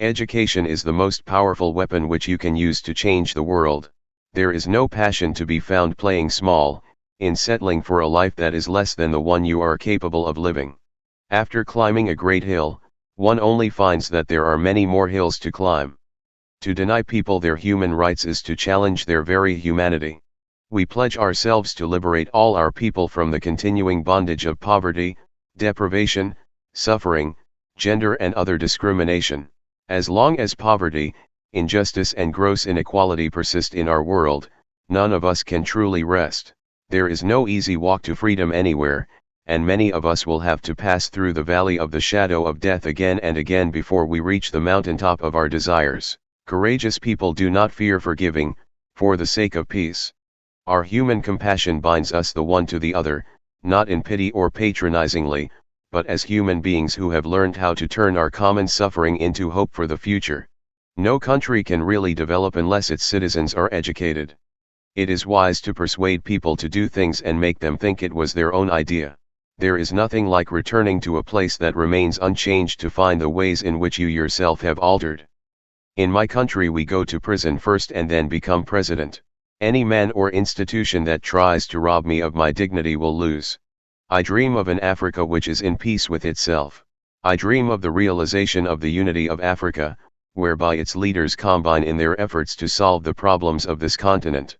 Education is the most powerful weapon which you can use to change the world. There is no passion to be found playing small, in settling for a life that is less than the one you are capable of living. After climbing a great hill, one only finds that there are many more hills to climb. To deny people their human rights is to challenge their very humanity. We pledge ourselves to liberate all our people from the continuing bondage of poverty, deprivation, suffering, gender and other discrimination. As long as poverty, injustice and gross inequality persist in our world, none of us can truly rest. There is no easy walk to freedom anywhere, and many of us will have to pass through the valley of the shadow of death again and again before we reach the mountaintop of our desires. Courageous people do not fear forgiving, for the sake of peace. Our human compassion binds us the one to the other, not in pity or patronizingly, but as human beings who have learned how to turn our common suffering into hope for the future. No country can really develop unless its citizens are educated. It is wise to persuade people to do things and make them think it was their own idea. There is nothing like returning to a place that remains unchanged to find the ways in which you yourself have altered. In my country we go to prison first and then become president. Any man or institution that tries to rob me of my dignity will lose. I dream of an Africa which is in peace with itself. I dream of the realization of the unity of Africa, whereby its leaders combine in their efforts to solve the problems of this continent.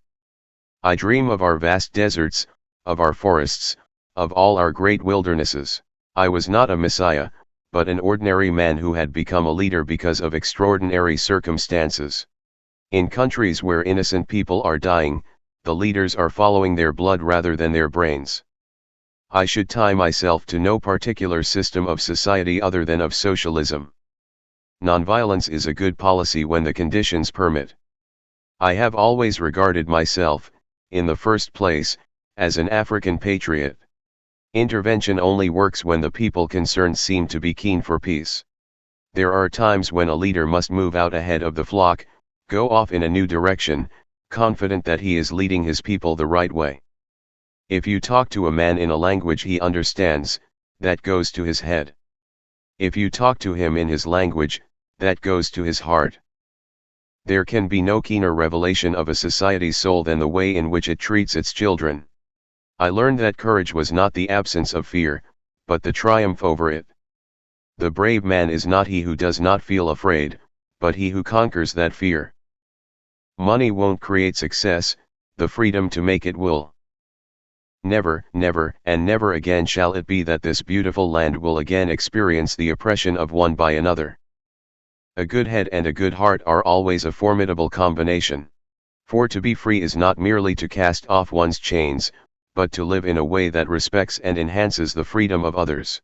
I dream of our vast deserts, of our forests, of all our great wildernesses. I was not a messiah, but an ordinary man who had become a leader because of extraordinary circumstances. In countries where innocent people are dying, the leaders are following their blood rather than their brains. I should tie myself to no particular system of society other than of socialism. Nonviolence is a good policy when the conditions permit. I have always regarded myself, in the first place, as an African patriot. Intervention only works when the people concerned seem to be keen for peace. There are times when a leader must move out ahead of the flock, go off in a new direction, confident that he is leading his people the right way. If you talk to a man in a language he understands, that goes to his head. If you talk to him in his language, that goes to his heart. There can be no keener revelation of a society's soul than the way in which it treats its children. I learned that courage was not the absence of fear, but the triumph over it. The brave man is not he who does not feel afraid, but he who conquers that fear. Money won't create success, the freedom to make it will. Never, never, and never again shall it be that this beautiful land will again experience the oppression of one by another. A good head and a good heart are always a formidable combination. For to be free is not merely to cast off one's chains, but to live in a way that respects and enhances the freedom of others.